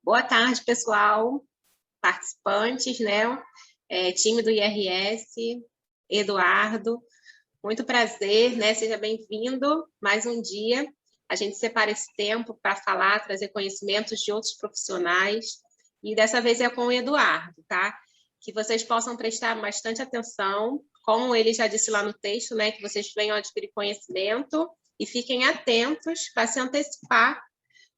Boa tarde, pessoal, participantes, né? Time do IRS, Eduardo, muito prazer, né? Seja bem-vindo mais um dia. A gente separa esse tempo para falar, trazer conhecimentos de outros profissionais, e dessa vez é com o Eduardo, tá? Que vocês possam prestar bastante atenção, como ele já disse lá no texto, né? Que vocês venham adquirir conhecimento e fiquem atentos para se antecipar,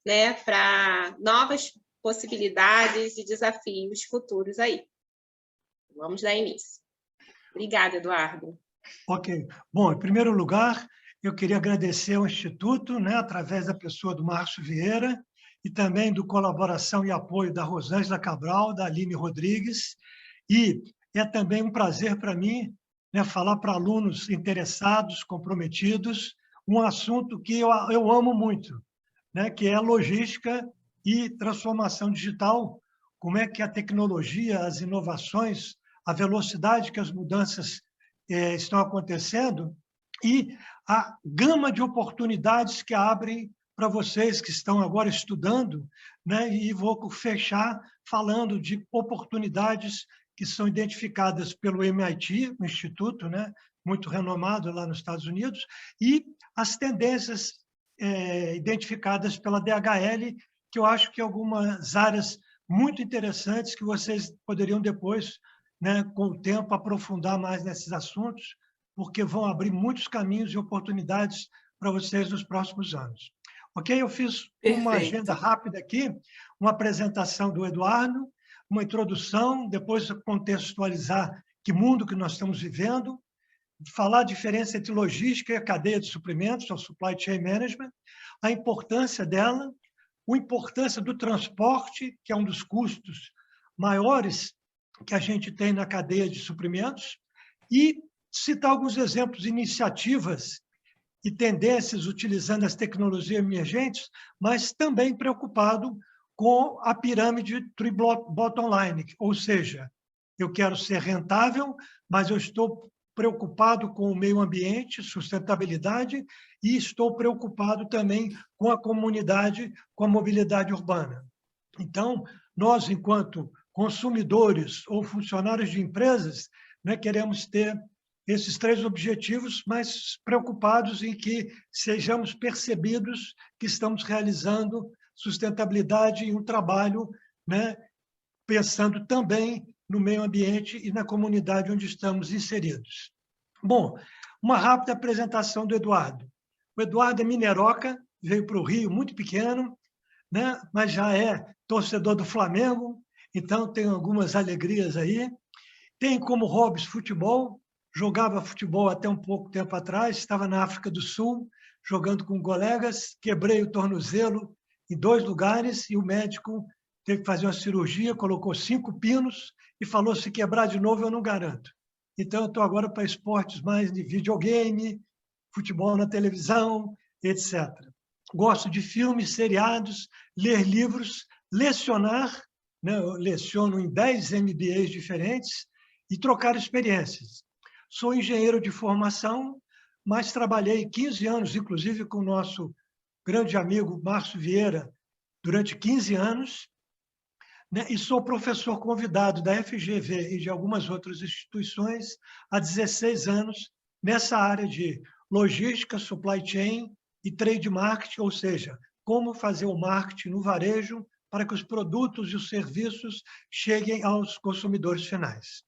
né? Para novas possibilidades e desafios futuros aí. Vamos dar início. Obrigada, Eduardo. Ok. Bom, em primeiro lugar, eu queria agradecer ao Instituto, né, através da pessoa do Márcio Vieira, e também do colaboração e apoio da Rosângela Cabral, da Aline Rodrigues, e é também um prazer para mim, né, falar para alunos interessados, comprometidos, um assunto que eu amo muito, né, que é logística e transformação digital, como é que a tecnologia, as inovações, a velocidade que as mudanças estão acontecendo e a gama de oportunidades que abrem para vocês que estão agora estudando, né, e vou fechar falando de oportunidades que são identificadas pelo MIT, um instituto, né, muito renomado lá nos Estados Unidos, e as tendências identificadas pela DHL, que eu acho que algumas áreas muito interessantes que vocês poderiam depois, né, com o tempo, aprofundar mais nesses assuntos, porque vão abrir muitos caminhos e oportunidades para vocês nos próximos anos. Ok? Eu fiz uma agenda rápida aqui, uma apresentação do Eduardo, uma introdução, depois contextualizar que mundo que nós estamos vivendo, falar a diferença entre logística e a cadeia de suprimentos, o Supply Chain Management, a importância dela, a importância do transporte, que é um dos custos maiores que a gente tem na cadeia de suprimentos, e citar alguns exemplos de iniciativas e tendências utilizando as tecnologias emergentes, mas também preocupado com a pirâmide bottom line, ou seja, eu quero ser rentável, mas eu estou preocupado com o meio ambiente, sustentabilidade, e estou preocupado também com a comunidade, com a mobilidade urbana. Então, nós, enquanto consumidores ou funcionários de empresas, né, queremos ter esses três objetivos, mas preocupados em que sejamos percebidos que estamos realizando sustentabilidade e um trabalho, né, pensando também no meio ambiente e na comunidade onde estamos inseridos. Bom, uma rápida apresentação do Eduardo. O Eduardo é mineroca, veio para o Rio muito pequeno, né? Mas já é torcedor do Flamengo, então tem algumas alegrias aí. Tem como hobbies futebol, jogava futebol até um pouco tempo atrás, estava na África do Sul, jogando com colegas, quebrei o tornozelo em 2 lugares e o médico teve que fazer uma cirurgia, colocou 5 pinos e falou: se quebrar de novo eu não garanto. Então, eu estou agora para esportes mais de videogame, futebol na televisão, etc. Gosto de filmes, seriados, ler livros, lecionar, né? Eu leciono em 10 MBAs diferentes, e trocar experiências. Sou engenheiro de formação, mas trabalhei 15 anos, inclusive com o nosso grande amigo Márcio Vieira, durante 15 anos, né? E sou professor convidado da FGV e de algumas outras instituições há 16 anos nessa área de logística, supply chain e trade marketing, ou seja, como fazer o marketing no varejo para que os produtos e os serviços cheguem aos consumidores finais.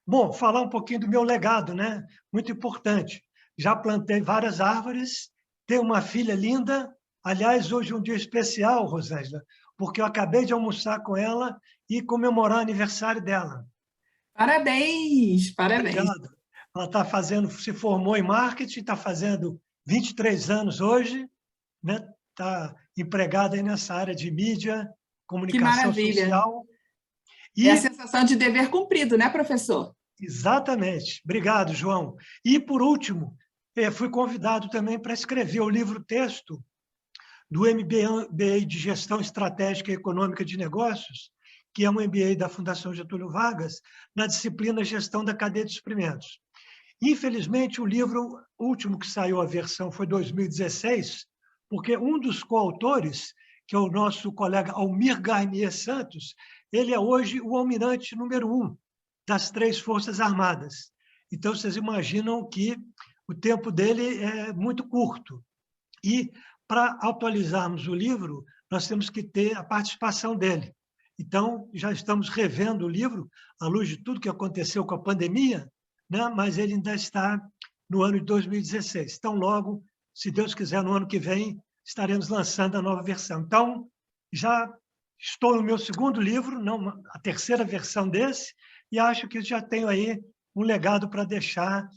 Bom, falar um pouquinho do meu legado, né? Muito importante. Já plantei várias árvores, tenho uma filha linda. Aliás, hoje é um dia especial, Rosângela, porque eu acabei de almoçar com ela e comemorar o aniversário dela. Parabéns, parabéns. Obrigado. Ela está fazendo, se formou em marketing, está fazendo 23 anos hoje, né? Está empregada aí nessa área de mídia, comunicação social. E é a sensação de dever cumprido, né, professor? Exatamente. Obrigado, João. E, por último, fui convidado também para escrever o livro-texto do MBA de Gestão Estratégica e Econômica de Negócios, que é um MBA da Fundação Getúlio Vargas, na disciplina Gestão da Cadeia de Suprimentos. Infelizmente, o livro último que saiu, a versão, foi 2016, porque um dos coautores, que é o nosso colega Almir Garnier Santos, ele é hoje o almirante número 1 das 3 Forças Armadas. Então, vocês imaginam que o tempo dele é muito curto. E, para atualizarmos o livro, nós temos que ter a participação dele. Então, já estamos revendo o livro, à luz de tudo que aconteceu com a pandemia, né? Mas ele ainda está no ano de 2016. Então, logo, se Deus quiser, no ano que vem, estaremos lançando a nova versão. Então, já estou no meu segundo livro, não, a terceira versão desse, e acho que já tenho aí um legado para deixar,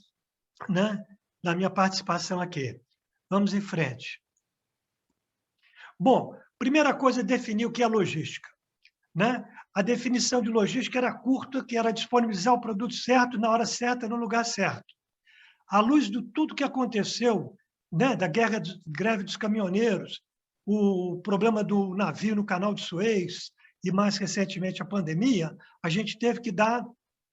né, na minha participação aqui. Vamos em frente. Bom, primeira coisa é definir o que é logística, né? A definição de logística era curta, que era disponibilizar o produto certo, na hora certa, no lugar certo. À luz de tudo que aconteceu, né, da greve dos caminhoneiros, o problema do navio no Canal de Suez e, mais recentemente, a pandemia, a gente teve que dar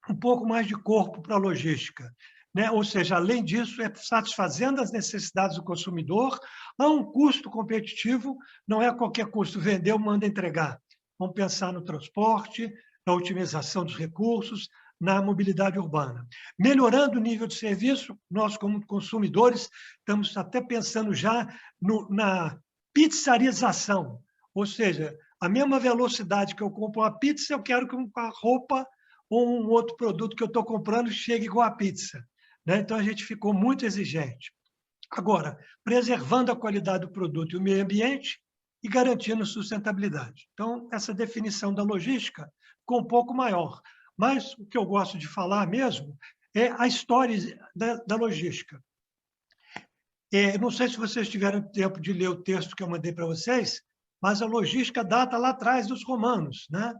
um pouco mais de corpo para a logística, né? Ou seja, além disso, é satisfazendo as necessidades do consumidor a um custo competitivo, não é qualquer custo, vendeu, manda entregar. Vamos pensar no transporte, na otimização dos recursos, na mobilidade urbana. Melhorando o nível de serviço, nós, como consumidores, estamos até pensando já na pizzarização, ou seja, a mesma velocidade que eu compro uma pizza, eu quero que uma roupa ou um outro produto que eu estou comprando chegue igual a pizza, né? Então, a gente ficou muito exigente. Agora, preservando a qualidade do produto e o meio ambiente e garantindo sustentabilidade. Então, essa definição da logística ficou um pouco maior. Mas o que eu gosto de falar mesmo é a história da logística. Não sei se vocês tiveram tempo de ler o texto que eu mandei para vocês, mas a logística data lá atrás dos romanos, né?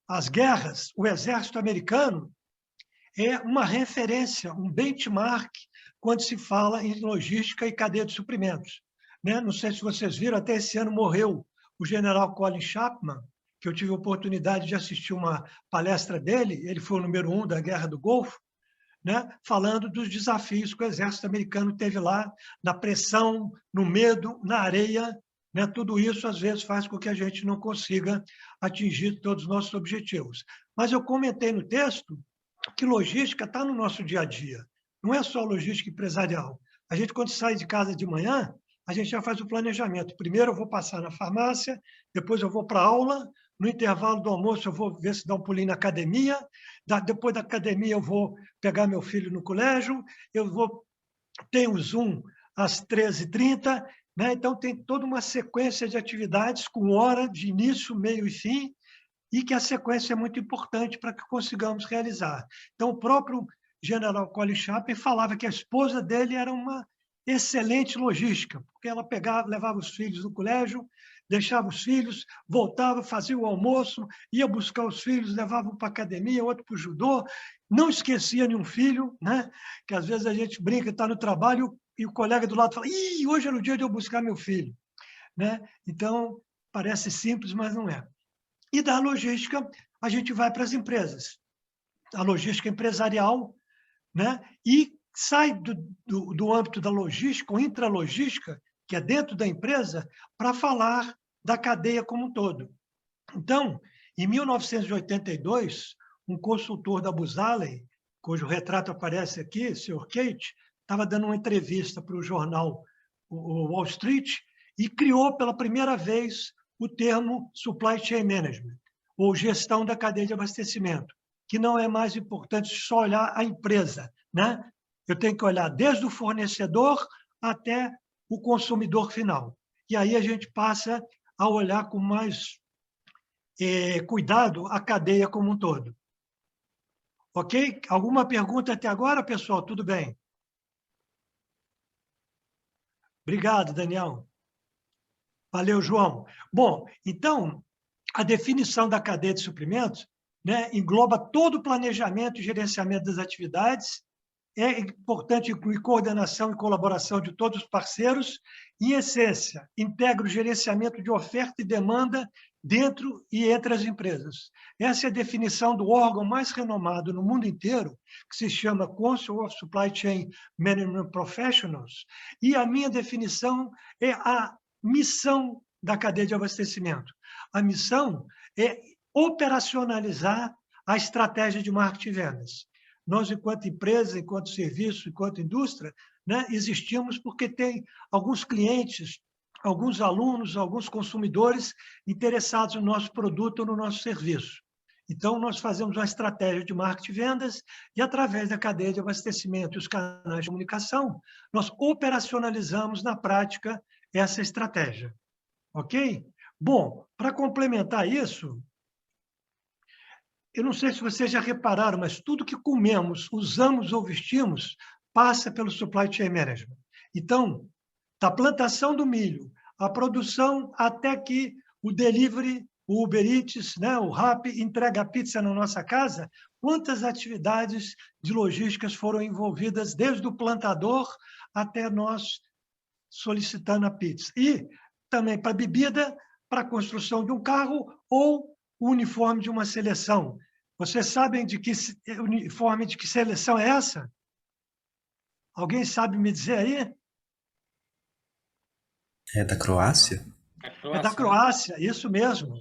As guerras, o exército americano é uma referência, um benchmark quando se fala em logística e cadeia de suprimentos, né? Não sei se vocês viram, até esse ano morreu o general Colin Chapman, que eu tive a oportunidade de assistir uma palestra dele, ele foi o número 1 da Guerra do Golfo, né? Falando dos desafios que o exército americano teve lá, na pressão, no medo, na areia, né? Tudo isso, às vezes, faz com que a gente não consiga atingir todos os nossos objetivos. Mas eu comentei no texto que logística está no nosso dia a dia, não é só logística empresarial. A gente, quando sai de casa de manhã, a gente já faz o planejamento. Primeiro eu vou passar na farmácia, depois eu vou para a aula, no intervalo do almoço eu vou ver se dá um pulinho na academia, depois da academia eu vou pegar meu filho no colégio, tenho o Zoom às 13h30, né? Então tem toda uma sequência de atividades com hora de início, meio e fim, e que a sequência é muito importante para que consigamos realizar. Então, o próprio general Colin Chapman falava que a esposa dele era uma excelente logística, porque ela levava os filhos no colégio, deixava os filhos, voltava, fazia o almoço, ia buscar os filhos, levava um para a academia, outro para o judô, não esquecia nenhum filho, né? Que às vezes a gente brinca, está no trabalho e o colega do lado fala: "Ih, hoje era o dia de eu buscar meu filho", né? Então, parece simples, mas não é. E da logística, a gente vai para as empresas. A logística empresarial, né? E sai do âmbito da logística, ou intralogística, que é dentro da empresa, para falar da cadeia como um todo. Então, em 1982, um consultor da Booz Allen, cujo retrato aparece aqui, o Sr. Kate, estava dando uma entrevista para o jornal o Wall Street e criou pela primeira vez o termo Supply Chain Management, ou gestão da cadeia de abastecimento, que não é mais importante só olhar a empresa, né? Eu tenho que olhar desde o fornecedor até o consumidor final. E aí a gente passa a olhar com mais cuidado a cadeia como um todo. Ok? Alguma pergunta até agora, pessoal? Tudo bem? Obrigado, Daniel. Valeu, João. Bom, então, a definição da cadeia de suprimentos, né, engloba todo o planejamento e gerenciamento das atividades, é importante incluir coordenação e colaboração de todos os parceiros. Em essência, integra o gerenciamento de oferta e demanda dentro e entre as empresas. Essa é a definição do órgão mais renomado no mundo inteiro, que se chama Council of Supply Chain Management Professionals, e a minha definição é a missão da cadeia de abastecimento. A missão é operacionalizar a estratégia de marketing e vendas. Nós, enquanto empresa, enquanto serviço, enquanto indústria, né, existimos porque tem alguns clientes, alguns alunos, alguns consumidores interessados no nosso produto ou no nosso serviço. Então, nós fazemos uma estratégia de marketing e vendas e, através da cadeia de abastecimento e os canais de comunicação, nós operacionalizamos na prática essa estratégia. Ok? Bom, para complementar isso, eu não sei se vocês já repararam, mas tudo que comemos, usamos ou vestimos passa pelo supply chain management. Então, da plantação do milho, a produção até que o delivery, o Uber Eats, né, o Rappi entrega a pizza na nossa casa, quantas atividades de logísticas foram envolvidas desde o plantador até nós solicitando a pizza. E também para bebida, para a construção de um carro ou o uniforme de uma seleção. Vocês sabem de que uniforme de que seleção é essa? Alguém sabe me dizer aí? É da Croácia? É da Croácia, isso mesmo.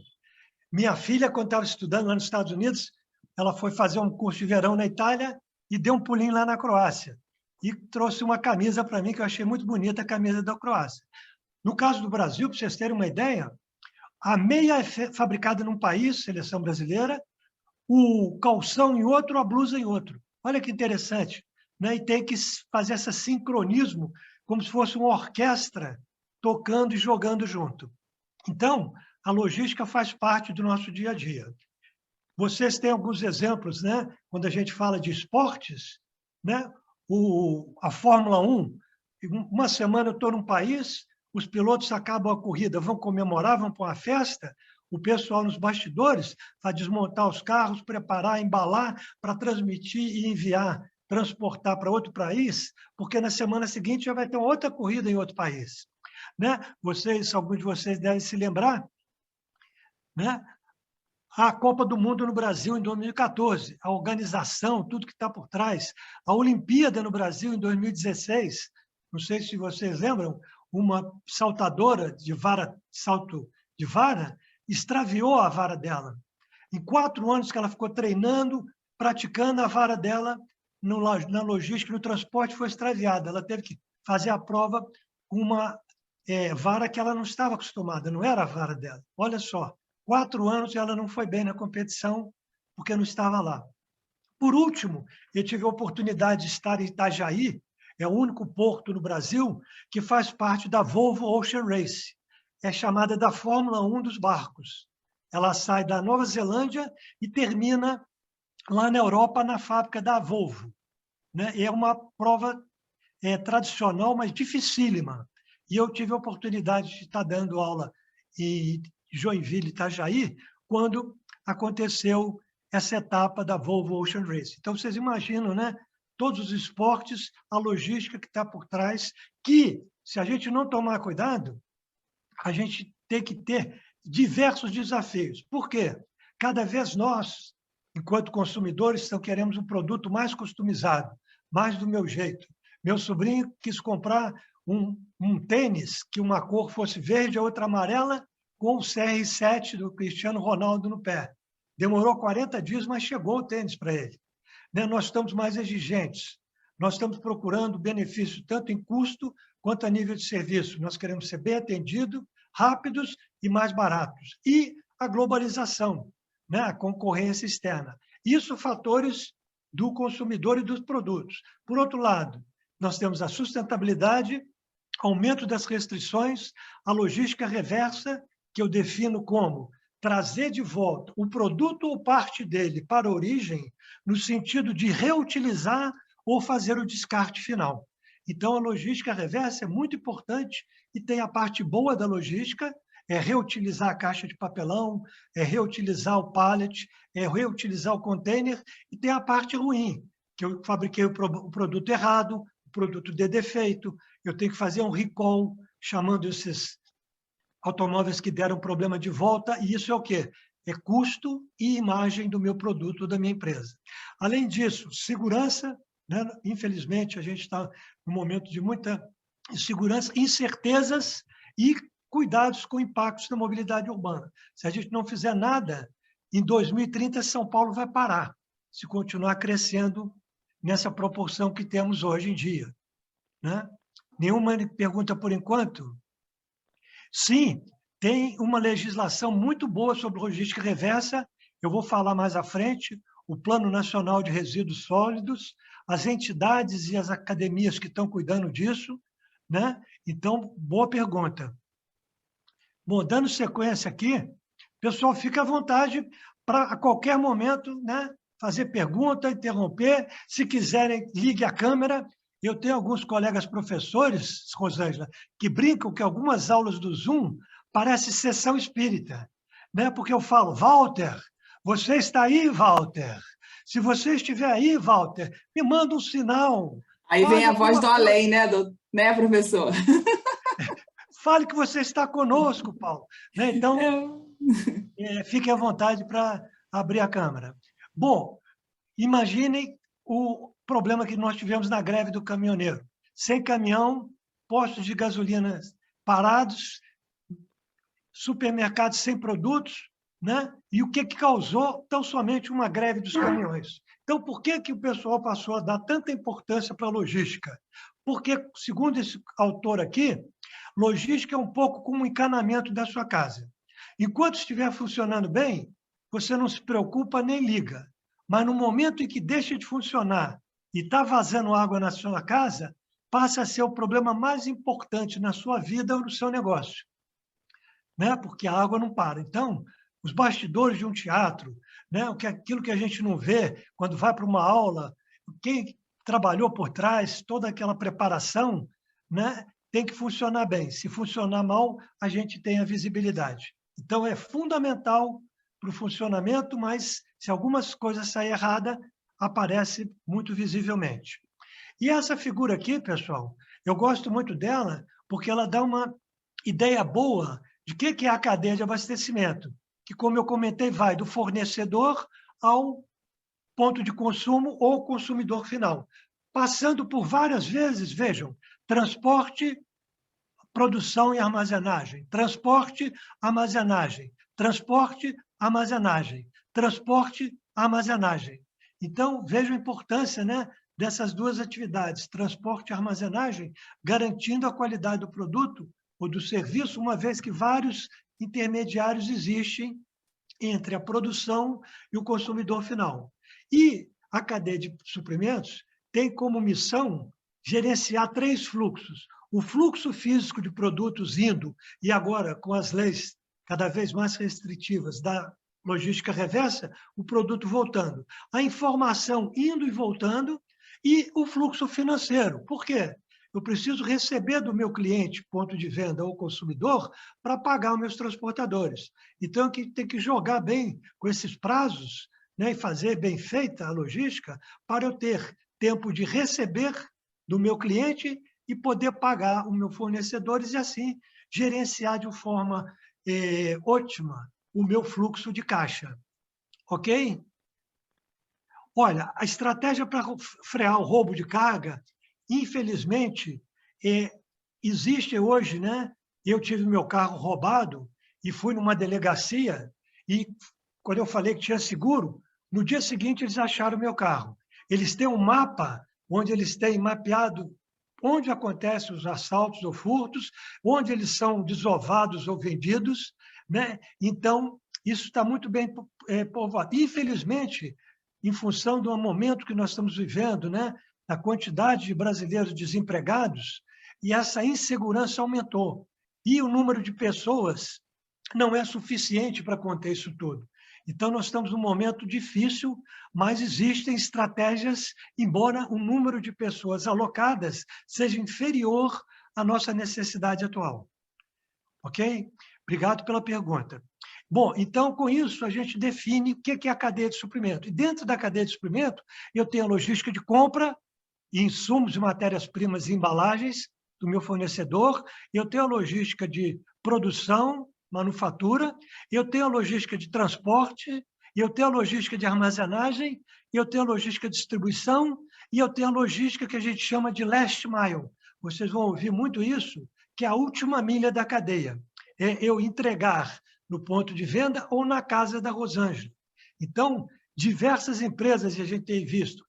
Minha filha, quando estava estudando lá nos Estados Unidos, ela foi fazer um curso de verão na Itália e deu um pulinho lá na Croácia. E trouxe uma camisa para mim, que eu achei muito bonita, a camisa da Croácia. No caso do Brasil, para vocês terem uma ideia, a meia é fabricada num país, seleção brasileira, o calção em outro, a blusa em outro. Olha que interessante. Né? E tem que fazer esse sincronismo, como se fosse uma orquestra tocando e jogando junto. Então, a logística faz parte do nosso dia a dia. Vocês têm alguns exemplos, né? Quando a gente fala de esportes, né? A Fórmula 1, uma semana eu estou num país, os pilotos acabam a corrida, vão comemorar, vão para uma festa, o pessoal nos bastidores vai desmontar os carros, preparar, embalar para transmitir e enviar, transportar para outro país, porque na semana seguinte já vai ter outra corrida em outro país. Né? Alguns de vocês devem se lembrar, né? A Copa do Mundo no Brasil em 2014, a organização, tudo que está por trás, a Olimpíada no Brasil em 2016, não sei se vocês lembram, uma saltadora de salto de vara, extraviou a vara dela. Em 4 anos que ela ficou treinando, praticando, a vara dela na logística, no transporte, foi extraviada. Ela teve que fazer a prova com uma vara que ela não estava acostumada, não era a vara dela. Olha só, 4 anos ela não foi bem na competição porque não estava lá. Por último, eu tive a oportunidade de estar em Itajaí, é o único porto no Brasil que faz parte da Volvo Ocean Race. É chamada da Fórmula 1 dos barcos. Ela sai da Nova Zelândia e termina lá na Europa, na fábrica da Volvo. Né? É uma prova tradicional, mas dificílima. E eu tive a oportunidade de estar dando aula em Joinville, Itajaí, quando aconteceu essa etapa da Volvo Ocean Race. Então, vocês imaginam, né? Todos os esportes, a logística que está por trás, que, se a gente não tomar cuidado, a gente tem que ter diversos desafios. Por quê? Cada vez nós, enquanto consumidores, queremos um produto mais customizado, mais do meu jeito. Meu sobrinho quis comprar um tênis que uma cor fosse verde, a outra amarela, com o CR7 do Cristiano Ronaldo no pé. Demorou 40 dias, mas chegou o tênis para ele. Nós estamos mais exigentes. Nós estamos procurando benefício tanto em custo quanto a nível de serviço. Nós queremos ser bem atendidos, rápidos e mais baratos. E a globalização, né? A concorrência externa. Isso fatores do consumidor e dos produtos. Por outro lado, nós temos a sustentabilidade, aumento das restrições, a logística reversa, que eu defino como trazer de volta o produto ou parte dele para a origem, no sentido de reutilizar ou fazer o descarte final. Então, a logística reversa é muito importante e tem a parte boa da logística, é reutilizar a caixa de papelão, é reutilizar o pallet, é reutilizar o container, e tem a parte ruim, que eu fabriquei o produto errado, o produto de defeito, eu tenho que fazer um recall, chamando esses automóveis que deram problema de volta, e isso é o quê? É custo e imagem do meu produto, da minha empresa. Além disso, segurança, né? Infelizmente, a gente está num momento de muita insegurança, incertezas e cuidados com impactos na mobilidade urbana. Se a gente não fizer nada, em 2030, São Paulo vai parar, se continuar crescendo nessa proporção que temos hoje em dia, né? Nenhuma pergunta por enquanto? Sim, tem uma legislação muito boa sobre logística reversa, eu vou falar mais à frente, o Plano Nacional de Resíduos Sólidos, as entidades e as academias que estão cuidando disso, né? Então, boa pergunta. Bom, dando sequência aqui, pessoal, fica à vontade para, a qualquer momento, né, fazer pergunta, interromper. Se quiserem, ligue a câmera. Eu tenho alguns colegas professores, Rosângela, que brincam que algumas aulas do Zoom parecem sessão espírita, né? Porque eu falo, Walter, você está aí, Walter? Se você estiver aí, Walter, me manda um sinal. Aí vem a voz do além, né, professor? Fale que você está conosco, Paulo. Né? Então, fique à vontade para abrir a câmera. Bom, imaginem o problema que nós tivemos na greve do caminhoneiro. Sem caminhão, postos de gasolina parados, supermercados sem produtos, né? E o que causou tão somente uma greve dos caminhões? Então, por que o pessoal passou a dar tanta importância para a logística? Porque, segundo esse autor aqui, logística é um pouco como um encanamento da sua casa. Enquanto estiver funcionando bem, você não se preocupa nem liga. Mas no momento em que deixa de funcionar e está vazando água na sua casa, passa a ser o problema mais importante na sua vida ou no seu negócio, né? Porque a água não para. Então, os bastidores de um teatro, né? Aquilo que a gente não vê quando vai para uma aula, quem trabalhou por trás, toda aquela preparação, né? Tem que funcionar bem. Se funcionar mal, a gente tem a visibilidade. Então, é fundamental para o funcionamento, mas se algumas coisas saírem erradas, aparece muito visivelmente. E essa figura aqui, pessoal, eu gosto muito dela porque ela dá uma ideia boa de que é a cadeia de abastecimento, que, como eu comentei, vai do fornecedor ao ponto de consumo ou consumidor final, passando por várias vezes, vejam, transporte, produção e armazenagem, transporte, armazenagem, transporte, armazenagem, transporte, armazenagem. Então, vejam a importância, né, dessas duas atividades, transporte e armazenagem, garantindo a qualidade do produto ou do serviço, uma vez que vários intermediários existem entre a produção e o consumidor final. E a cadeia de suprimentos tem como missão gerenciar 3 fluxos. O fluxo físico de produtos indo, e agora com as leis cada vez mais restritivas da logística reversa, o produto voltando. A informação indo e voltando e o fluxo financeiro. Por quê? Eu preciso receber do meu cliente, ponto de venda ou consumidor, para pagar os meus transportadores. Então, eu tenho que jogar bem com esses prazos, né, e fazer bem feita a logística para eu ter tempo de receber do meu cliente e poder pagar os meus fornecedores e, assim, gerenciar de forma ótima o meu fluxo de caixa. Ok? Olha, a estratégia para frear o roubo de carga, infelizmente, existe hoje, né? Eu tive meu carro roubado e fui numa delegacia e, quando eu falei que tinha seguro, no dia seguinte eles acharam meu carro. Eles têm um mapa onde eles têm mapeado onde acontecem os assaltos ou furtos, onde eles são desovados ou vendidos, né? Então, isso está muito bem povoado. Infelizmente, em função do momento que nós estamos vivendo, né, a quantidade de brasileiros desempregados, e essa insegurança aumentou. E o número de pessoas não é suficiente para conter isso tudo. Então, nós estamos num momento difícil, mas existem estratégias, embora o número de pessoas alocadas seja inferior à nossa necessidade atual. Ok? Obrigado pela pergunta. Bom, então, com isso, a gente define o que é a cadeia de suprimento. E dentro da cadeia de suprimento, eu tenho a logística de compra, insumos e matérias-primas e embalagens do meu fornecedor, eu tenho a logística de produção, manufatura, eu tenho a logística de transporte, eu tenho a logística de armazenagem, eu tenho a logística de distribuição e eu tenho a logística que a gente chama de last mile. Vocês vão ouvir muito isso, que é a última milha da cadeia. É eu entregar no ponto de venda ou na casa da Rosângela. Então, diversas empresas, a gente tem visto,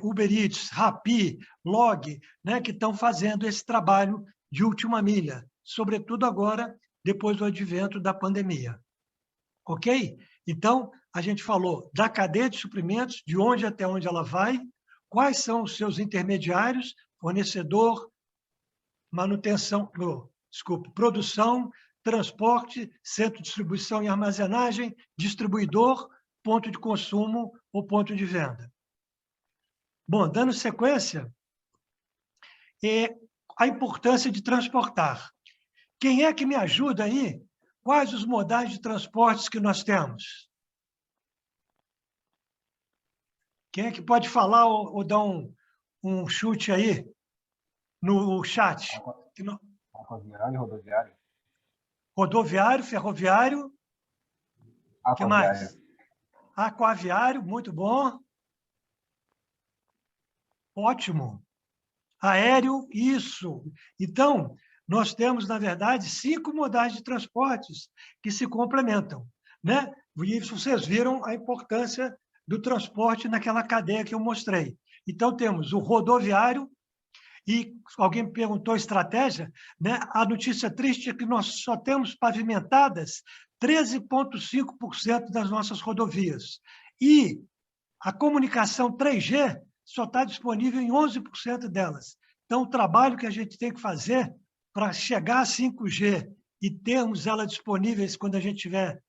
Uber Eats, Rappi, Log, né, que estão fazendo esse trabalho de última milha, sobretudo agora, depois do advento da pandemia. Ok? Então, a gente falou da cadeia de suprimentos, de onde até onde ela vai, quais são os seus intermediários, fornecedor, manutenção, desculpe, produção, transporte, centro de distribuição e armazenagem, distribuidor, ponto de consumo ou ponto de venda. Bom, dando sequência, a importância de transportar. Quem é que me ajuda aí? Quais os modais de transportes que nós temos? Quem é que pode falar ou dar um chute aí no chat? Aquaviário, rodoviário. Rodoviário, ferroviário. O que mais? Aquaviário, muito bom. Ótimo. Aéreo, isso. Então, nós temos, na verdade, 5 modais de transportes que se complementam, né? E vocês viram a importância do transporte naquela cadeia que eu mostrei. Então, temos o rodoviário, e alguém me perguntou estratégia, né? A notícia triste é que nós só temos pavimentadas 13,5% das nossas rodovias. E a comunicação 3G só está disponível em 11% delas. Então, o trabalho que a gente tem que fazer para chegar a 5G e termos ela disponíveis quando a gente tiver...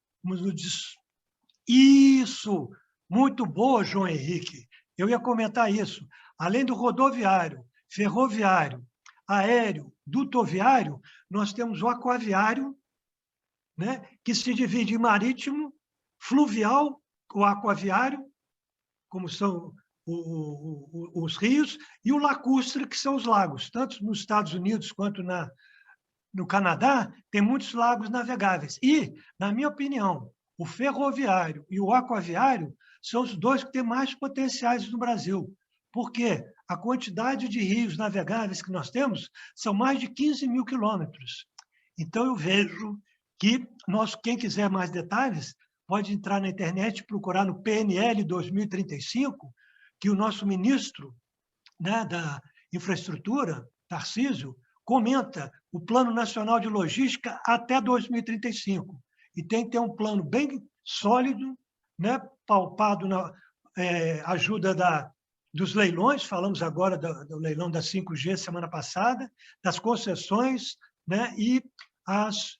Isso! Muito boa, João Henrique. Eu ia comentar isso. Além do rodoviário, ferroviário, aéreo, dutoviário, nós temos o aquaviário, né, que se divide em marítimo, fluvial, o aquaviário, como são os rios, e o lacustre, que são os lagos. Tanto nos Estados Unidos quanto no Canadá, tem muitos lagos navegáveis. E, na minha opinião, o ferroviário e o aquaviário são os dois que têm mais potenciais no Brasil, porque a quantidade de rios navegáveis que nós temos são mais de 15 mil quilômetros. Então, eu vejo que quem quiser mais detalhes pode entrar na internet e procurar no PNL 2035, que o nosso ministro, né, da Infraestrutura, Tarcísio, comenta o Plano Nacional de Logística até 2035. E tem que ter um plano bem sólido, né, paupado na ajuda dos leilões, falamos agora do leilão da 5G semana passada, das concessões, né, e as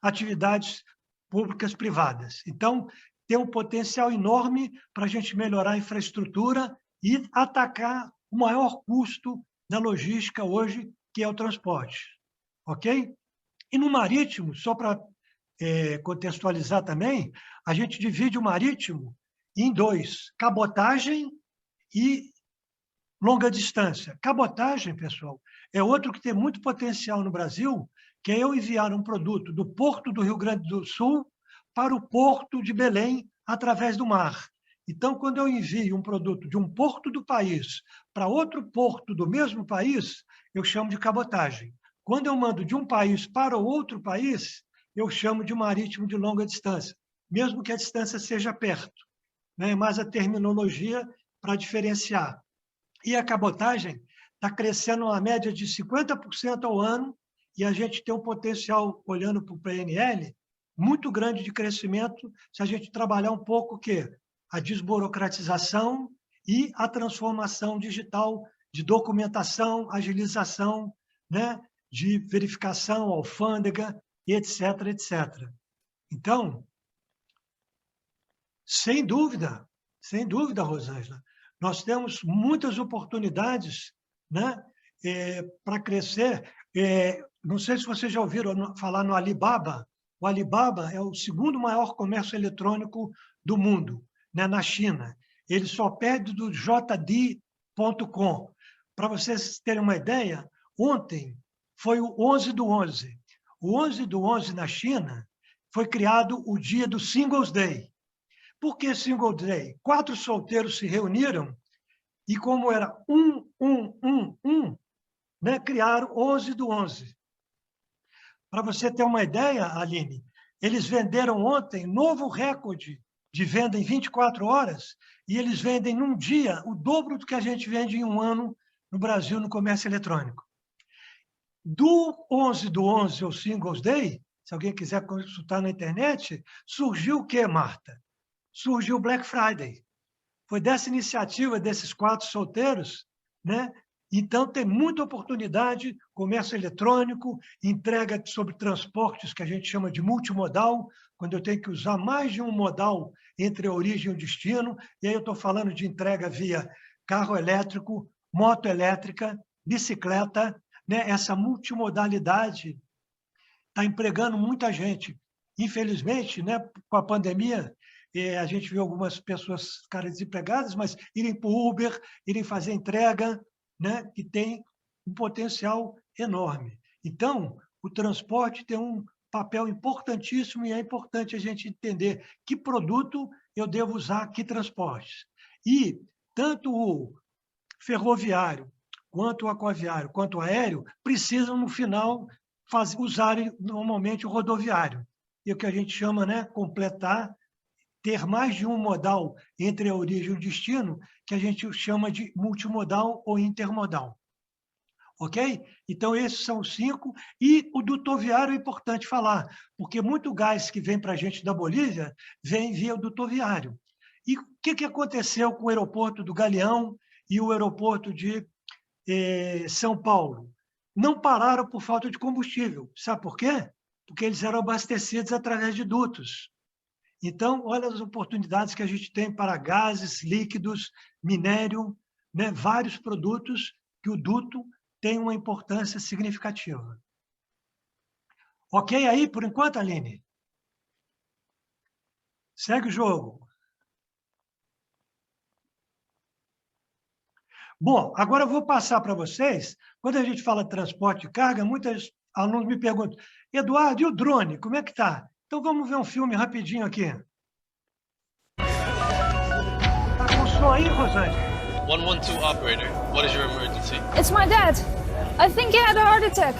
atividades públicas privadas. Então, tem um potencial enorme para a gente melhorar a infraestrutura e atacar o maior custo da logística hoje, que é o transporte. Ok? E no marítimo, só para contextualizar também, a gente divide o marítimo em 2, cabotagem e longa distância. Cabotagem, pessoal, é outro que tem muito potencial no Brasil, que é eu enviar um produto do Porto do Rio Grande do Sul para o Porto de Belém através do mar. Então, quando eu envio um produto de um porto do país para outro porto do mesmo país, eu chamo de cabotagem. Quando eu mando de um país para outro país, eu chamo de marítimo de longa distância, mesmo que a distância seja perto, né? Mas a terminologia para diferenciar. E a cabotagem está crescendo uma média de 50% ao ano, e a gente tem um potencial, olhando para o PNL, muito grande de crescimento se a gente trabalhar um pouco o quê? A desburocratização e a transformação digital de documentação, agilização, né, de verificação, alfândega, etc., etc. Então, sem dúvida, Rosângela, nós temos muitas oportunidades, né, para crescer. Não sei se vocês já ouviram falar no Alibaba. O Alibaba é o segundo maior comércio eletrônico do mundo, né, na China. Ele só perde do JD.com. Para vocês terem uma ideia, ontem foi o 11/11. O 11/11 na China foi criado o dia do Singles Day. Por que Singles Day? 4 solteiros se reuniram e, como era 1, né, criaram 11/11. Para você ter uma ideia, Aline, eles venderam ontem novo recorde de venda em 24 horas e eles vendem num dia o dobro do que a gente vende em um ano no Brasil no comércio eletrônico. Do 11/11 ao Singles Day, se alguém quiser consultar na internet, surgiu o quê, Marta? Surgiu o Black Friday. Foi dessa iniciativa desses 4 solteiros, né? Então, tem muita oportunidade, comércio eletrônico, entrega sobre transportes, que a gente chama de multimodal, quando eu tenho que usar mais de um modal entre a origem e o destino, e aí eu estou falando de entrega via carro elétrico, moto elétrica, bicicleta, né? Essa multimodalidade está empregando muita gente. Infelizmente, né, com a pandemia, a gente viu algumas pessoas ficarem desempregadas, mas irem para o Uber, irem fazer entrega, né, que tem um potencial enorme. Então, o transporte tem um papel importantíssimo e é importante a gente entender que produto eu devo usar, que transportes. E tanto o ferroviário, quanto o aquaviário, quanto o aéreo, precisam, no final, usarem normalmente o rodoviário. E o que a gente chama, né, completar, ter mais de um modal entre a origem e o destino, que a gente chama de multimodal ou intermodal. Ok? Então, esses são os 5. E o dutoviário é importante falar, porque muito gás que vem para a gente da Bolívia vem via o dutoviário. E o que aconteceu com o aeroporto do Galeão e o aeroporto de São Paulo? Não pararam por falta de combustível. Sabe por quê? Porque eles eram abastecidos através de dutos. Então, olha as oportunidades que a gente tem para gases, líquidos, minério, né? Vários produtos que o duto tem uma importância significativa. Ok aí, por enquanto, Aline? Segue o jogo. Bom, agora eu vou passar para vocês. Quando a gente fala de transporte de carga, muitos alunos me perguntam: Eduardo, e o drone, como é que está? Então, vamos ver um filme rapidinho aqui. Tá com som aí, Rosângela? 112 operator, what is your emergency? It's my dad. I think he had a heart attack.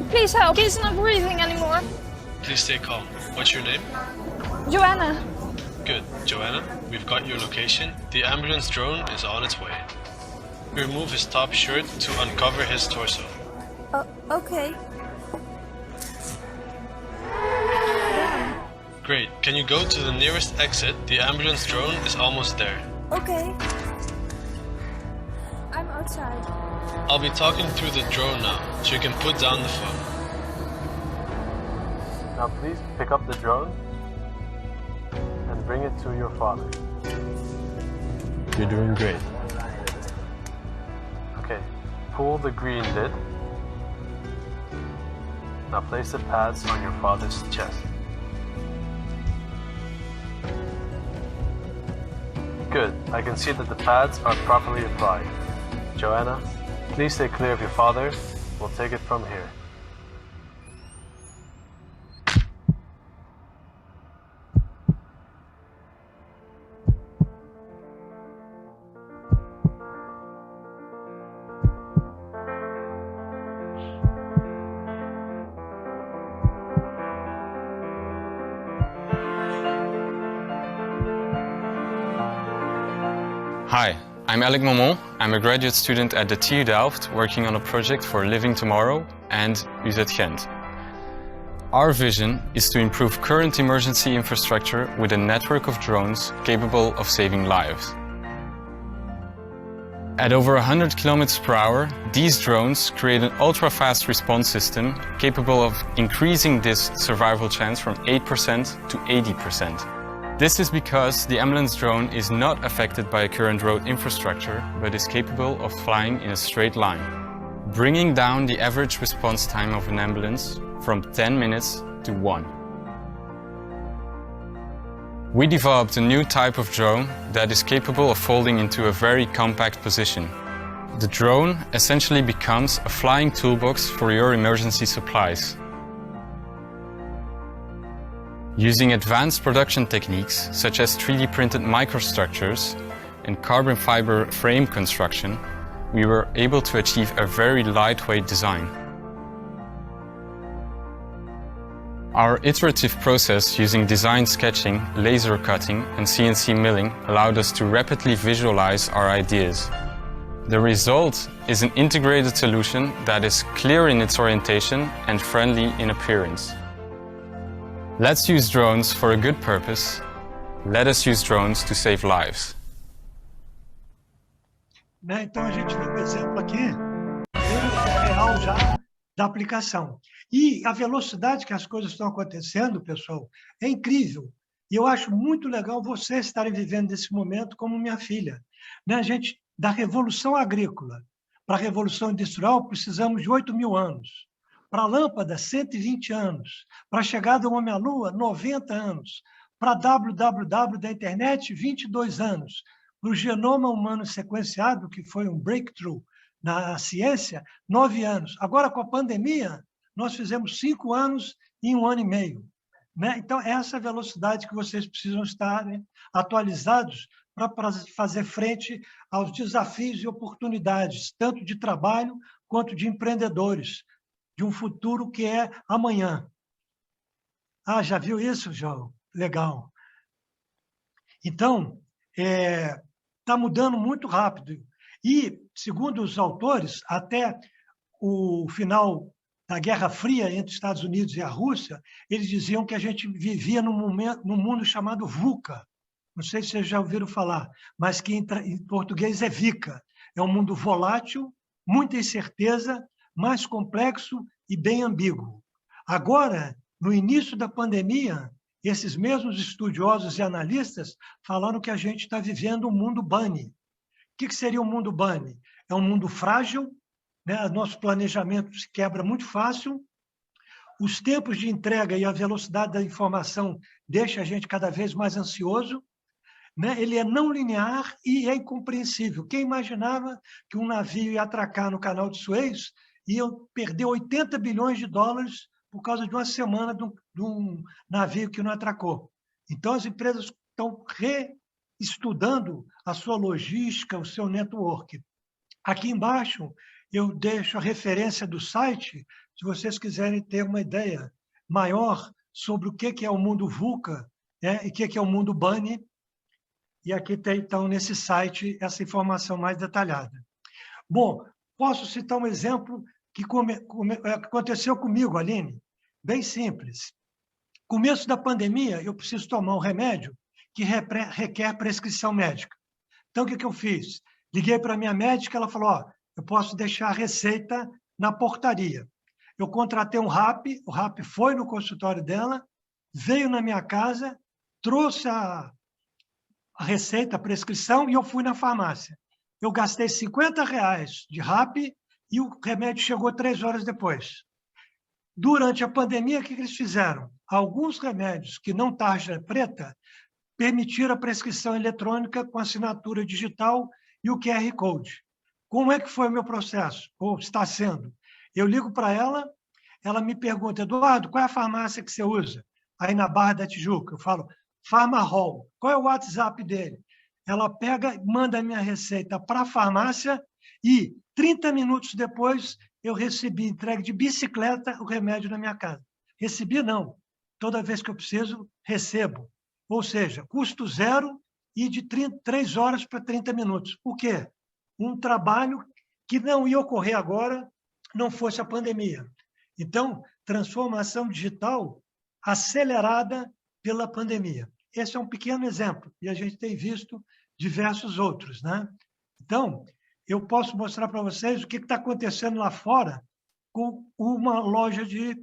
Please help. He's not breathing anymore. Please stay calm. What's your name? Joanna. Good. Joanna, we've got your location. The ambulance drone is on its way. Remove his top shirt to uncover his torso. Okay. Great. Can you go to the nearest exit? The ambulance drone is almost there. Okay. I'm outside. I'll be talking through the drone now, so you can put down the phone. Now please pick up the drone and bring it to your father. You're doing great. Okay, pull the green lid. Now place the pads on your father's chest. Good. I can see that the pads are properly applied. Joanna, please stay clear of your father. We'll take it from here. Hi, I'm Alec Momon. I'm a graduate student at the TU Delft working on a project for Living Tomorrow and UZ Gent. Our vision is to improve current emergency infrastructure with a network of drones capable of saving lives. At over 100 km per hour, these drones create an ultra-fast response system capable of increasing this survival chance from 8% to 80%. This is because the ambulance drone is not affected by current road infrastructure, but is capable of flying in a straight line. bringing down the average response time of an ambulance from 10 minutes to 1. We developed a new type of drone that is capable of folding into a very compact position. The drone essentially becomes a flying toolbox for your emergency supplies. Using advanced production techniques such as 3D printed microstructures and carbon fiber frame construction, we were able to achieve a very lightweight design. Our iterative process using design sketching, laser cutting and CNC milling allowed us to rapidly visualize our ideas. The result is an integrated solution that is clear in its orientation and friendly in appearance. Let's use drones for a good purpose. Let us use drones to save lives. Então a gente vê o exemplo aqui, real já da aplicação. E a velocidade que as coisas estão acontecendo, pessoal, é incrível. E eu acho muito legal vocês estarem vivendo esse momento como minha filha. A gente, da revolução agrícola para a revolução industrial, precisamos de 8.000 anos. Para a lâmpada, 120 anos. Para a chegada do homem à Lua, 90 anos. Para a www da internet, 22 anos. Para o genoma humano sequenciado, que foi um breakthrough na ciência, 9 anos. Agora, com a pandemia, nós fizemos 5 anos em 1 ano e meio. Então, essa é a velocidade que vocês precisam estar atualizados para fazer frente aos desafios e oportunidades, tanto de trabalho quanto de empreendedores, de um futuro que é amanhã. Ah, já viu isso, João? Legal. Então, está mudando muito rápido. E, segundo os autores, até o final da Guerra Fria entre os Estados Unidos e a Rússia, eles diziam que a gente vivia num mundo chamado VUCA. Não sei se vocês já ouviram falar, mas que em português é VICA. É um mundo volátil, muita incerteza, mais complexo e bem ambíguo. Agora, no início da pandemia, esses mesmos estudiosos e analistas falaram que a gente está vivendo um mundo bunny. O que seria um mundo bunny? É um mundo frágil, nosso planejamento se quebra muito fácil, os tempos de entrega e a velocidade da informação deixam a gente cada vez mais ansioso, ele é não linear e é incompreensível. Quem imaginava que um navio ia atracar no canal de Suez e ia perder 80 bilhões de dólares por causa de uma semana de um navio que não atracou? Então, as empresas estão reestudando a sua logística, o seu network. Aqui embaixo, eu deixo a referência do site, se vocês quiserem ter uma ideia maior sobre o que é o mundo VUCA e o que é o mundo bunny. E aqui tem, então, nesse site, essa informação mais detalhada. Bom, posso citar um exemplo que aconteceu comigo, Aline? Bem simples. Começo da pandemia, eu preciso tomar um remédio que requer prescrição médica. Então, o que eu fiz? Liguei para a minha médica, ela falou, eu posso deixar a receita na portaria. Eu contratei um RAP, o RAP foi no consultório dela, veio na minha casa, trouxe a receita, a prescrição, e eu fui na farmácia. Eu gastei R$50 de RAP e o remédio chegou 3 horas depois. Durante a pandemia, o que eles fizeram? Alguns remédios que não tarja preta permitiram a prescrição eletrônica com assinatura digital e o QR Code. Como é que foi o meu processo? Ou está sendo? Eu ligo para ela, ela me pergunta, Eduardo, qual é a farmácia que você usa? Aí na Barra da Tijuca, eu falo, Farmahall. Qual é o WhatsApp dele? Ela pega, manda a minha receita para a farmácia e 30 minutos depois eu recebi entregue de bicicleta o remédio na minha casa. Recebi não. Toda vez que eu preciso, recebo. Ou seja, custo zero e de 3 horas para 30 minutos. O quê? Um trabalho que não ia ocorrer agora, não fosse a pandemia. Então, transformação digital acelerada pela pandemia. Esse é um pequeno exemplo, e a gente tem visto diversos outros. Então, eu posso mostrar para vocês o que está acontecendo lá fora com uma loja de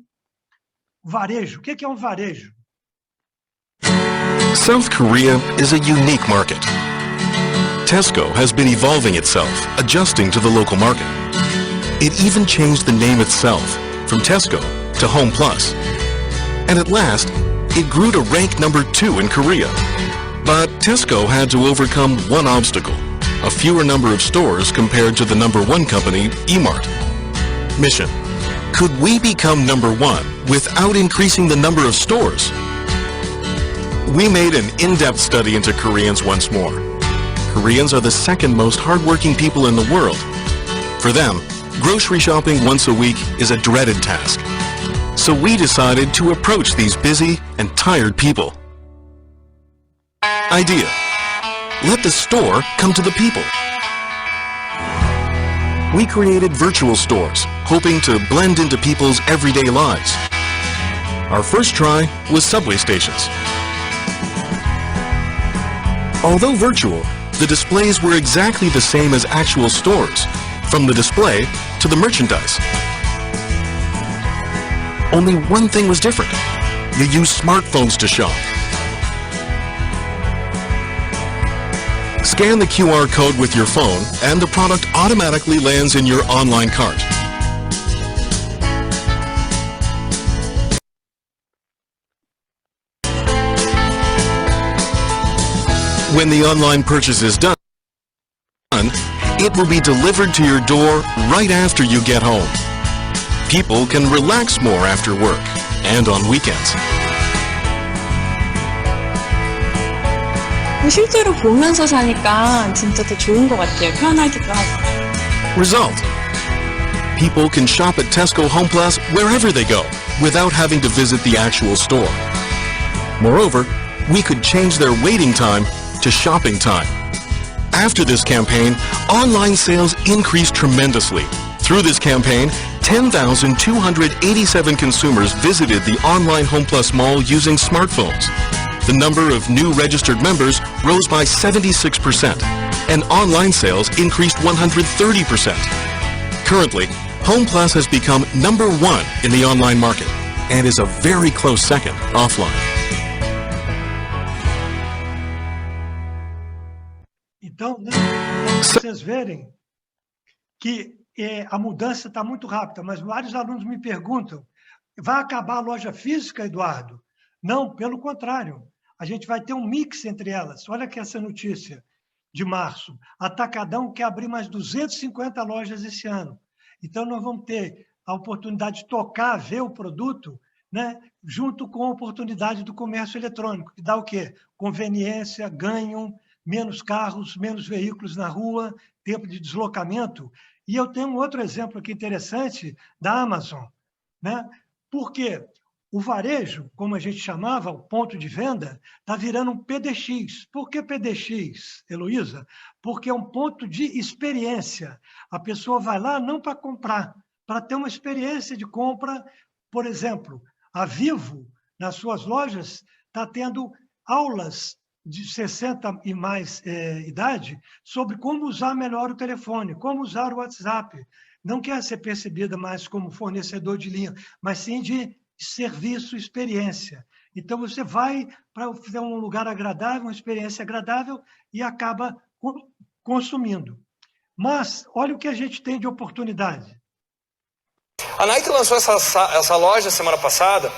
varejo. O que é um varejo? South Korea is a unique market. Tesco has been evolving itself, adjusting to the local market. It even changed the name itself, from Tesco to Home Plus. And at last, it grew to rank number 2 in Korea. But Tesco had to overcome one obstacle, a fewer number of stores compared to the number 1 company, E-Mart. Mission: could we become number 1 without increasing the number of stores? We made an in-depth study into Koreans once more. Koreans are the second most hardworking people in the world. For them, grocery shopping once a week is a dreaded task. So we decided to approach these busy and tired people. Idea: let the store come to the people. We created virtual stores, hoping to blend into people's everyday lives. Our first try was subway stations. Although virtual, the displays were exactly the same as actual stores, from the display to the merchandise. Only one thing was different. You use smartphones to shop. Scan the QR code with your phone and the product automatically lands in your online cart. When the online purchase is done, it will be delivered to your door right after you get home. People can relax more after work and on weekends. 실제로 보면서 사니까 진짜 더 좋은 것 같아요. 편하기도 하고. Result: people can shop at Tesco Home Plus wherever they go without having to visit the actual store. Moreover, we could change their waiting time to shopping time. After this campaign, online sales increased tremendously. Through this campaign, 10,287 consumers visited the online Home Plus mall using smartphones. The number of new registered members rose by 76%, and online sales increased 130%. Currently, Home Plus has become number 1 in the online market and is a very close second offline. Então, né, vocês verem que a mudança está muito rápida, mas vários alunos me perguntam, vai acabar a loja física, Eduardo? Não, pelo contrário. A gente vai ter um mix entre elas. Olha aqui essa notícia de março. Atacadão quer abrir mais 250 lojas esse ano. Então, nós vamos ter a oportunidade de tocar, ver o produto, né, junto com a oportunidade do comércio eletrônico, que dá o quê? Conveniência, ganho, menos carros, menos veículos na rua, tempo de deslocamento. E eu tenho um outro exemplo aqui interessante da Amazon, né? Porque o varejo, como a gente chamava, o ponto de venda, está virando um PDX. Por que PDX, Heloísa? Porque é um ponto de experiência. A pessoa vai lá não para comprar, para ter uma experiência de compra. Por exemplo, a Vivo, nas suas lojas, está tendo aulas de 60 e mais idade sobre como usar melhor o telefone, como usar o WhatsApp. Não quer ser percebida mais como fornecedor de linha, mas sim de serviço, experiência. Então, você vai para fazer um lugar agradável, uma experiência agradável e acaba consumindo. Mas, olha o que a gente tem de oportunidade. A Nike lançou essa loja semana passada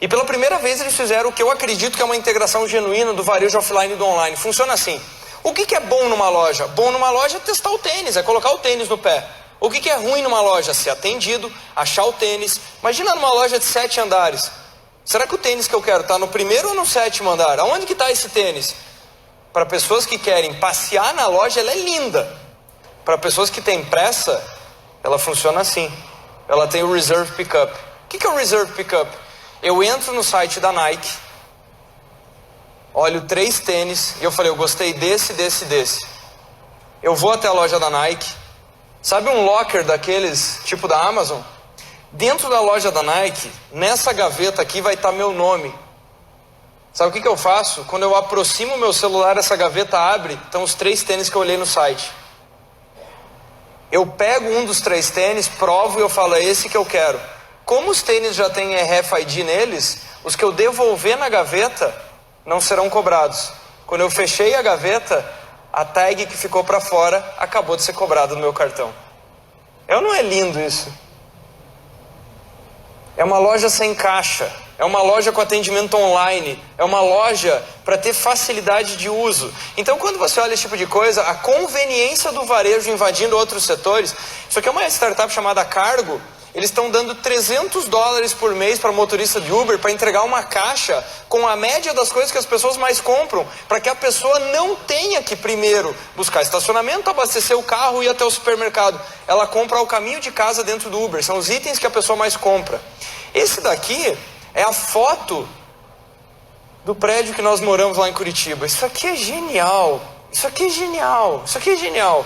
e pela primeira vez eles fizeram o que eu acredito que é uma integração genuína do varejo offline e do online. Funciona assim. O que é bom numa loja? Bom numa loja é testar o tênis, é colocar o tênis no pé. O que é ruim numa loja? Ser atendido, achar o tênis. Imagina numa loja de 7 andares. Será que o tênis que eu quero está no primeiro ou no 7º andar? Aonde que está esse tênis? Para pessoas que querem passear na loja, ela é linda. Para pessoas que têm pressa, ela funciona assim. Ela tem o Reserve Pickup. O que é o Reserve Pickup? Eu entro no site da Nike, olho 3 tênis e eu falei, eu gostei desse, desse, desse. Eu vou até a loja da Nike. Sabe um locker daqueles, tipo da Amazon? Dentro da loja da Nike, nessa gaveta aqui vai estar meu nome. Sabe o que eu faço? Quando eu aproximo o meu celular, essa gaveta abre, estão os 3 tênis que eu olhei no site. Eu pego um dos 3 tênis, provo e eu falo, é esse que eu quero. Como os tênis já têm RFID neles, os que eu devolver na gaveta não serão cobrados. Quando eu fechei a gaveta, a tag que ficou para fora acabou de ser cobrada no meu cartão. É ou não é lindo isso? É uma loja sem caixa, é uma loja com atendimento online, é uma loja para ter facilidade de uso. Então, quando você olha esse tipo de coisa, a conveniência do varejo invadindo outros setores, isso aqui é uma startup chamada Cargo, eles estão dando $300 por mês para motorista de Uber para entregar uma caixa com a média das coisas que as pessoas mais compram, para que a pessoa não tenha que primeiro buscar estacionamento, abastecer o carro e ir até o supermercado. Ela compra ao caminho de casa dentro do Uber, são os itens que a pessoa mais compra. Esse daqui é a foto do prédio que nós moramos lá em Curitiba. Isso aqui é genial, isso aqui é genial, isso aqui é genial.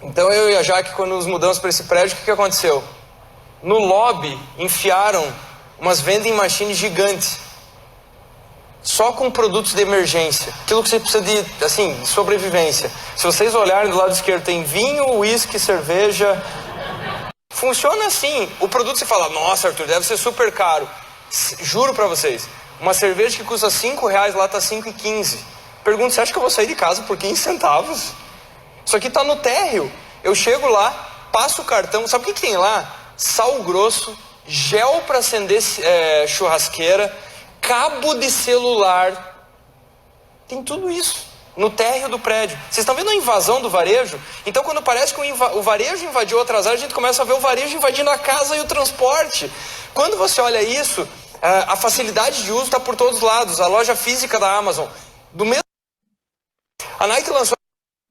Então eu e a Jaque, quando nos mudamos para esse prédio, o que aconteceu? No lobby enfiaram umas vending machines gigantes, só com produtos de emergência, aquilo que você precisa de, assim, de sobrevivência. Se vocês olharem do lado esquerdo, tem vinho, uísque, cerveja. Funciona assim. O produto você fala, nossa, Arthur, deve ser super caro. Juro para vocês, uma cerveja que custa R$5 lá está R$5,15. Pergunto, você acha que eu vou sair de casa por 15 centavos? Isso aqui está no térreo. Eu chego lá, passo o cartão, sabe o que tem lá? Sal grosso, gel para acender churrasqueira, cabo de celular. Tem tudo isso no térreo do prédio. Vocês estão vendo a invasão do varejo? Então, quando parece que o varejo invadiu outras áreas, a gente começa a ver o varejo invadindo a casa e o transporte. Quando você olha isso, a facilidade de uso está por todos os lados. A loja física da Amazon, do mesmo... A Nike lançou...